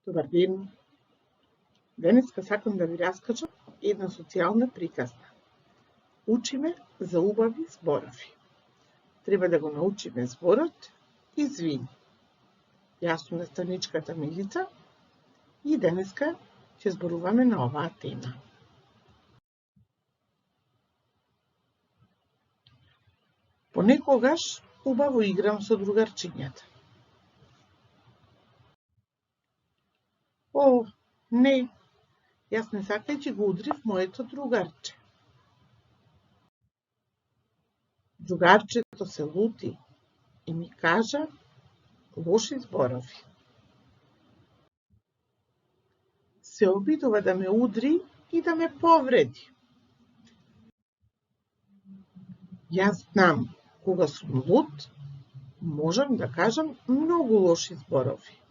Добар ден. Денеска сакам да ви раскажам една социјална приказна. Учиме за убави зборови. Треба да го научиме зборот извини. Јас сум наставничката Милица и денеска ќе зборуваме на оваа тема. Понекогаш убаво играм со другарчињата. О, не, јас не сакајќи го удрив моето другарче. Другарчето се лути и ми кажа лоши зборови. Се обидува да ме удри и да ме повреди. Јас знам, кога сум лут, можам да кажам многу лоши зборови.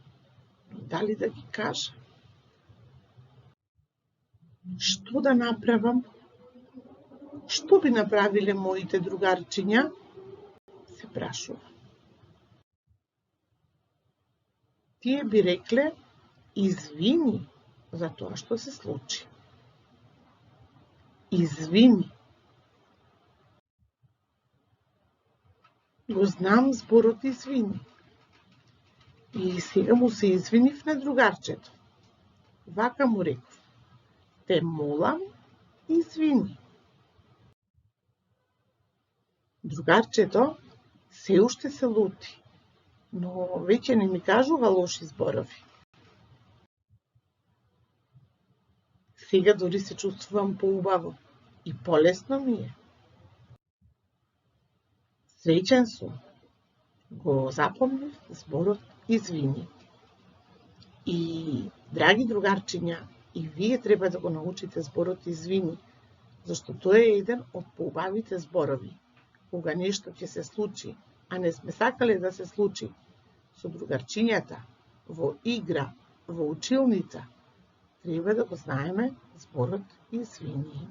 Но дали да ги кажам? Што да направам? Што би направиле моите другарчиња? Се прашува. Тие би рекле извини за тоа што се случи. Извини. Го знам зборот извини. И сега му се извинив на другарчето. Вака му реков. Те молам, извини. Другарчето се уште се лути, но веќе не ми кажува лоши зборови. Сега дори се чувствувам поубаво и полесно ми е. Среќен сум. Го запомнив зборот извини. И, драги другарчиња, и вие треба да го научите зборот извини, зашто тој е еден од поубавите зборови. Кога нешто ќе се случи, а не сме сакале да се случи, со другарчињата, во игра, во училница, треба да го знаеме зборот извини.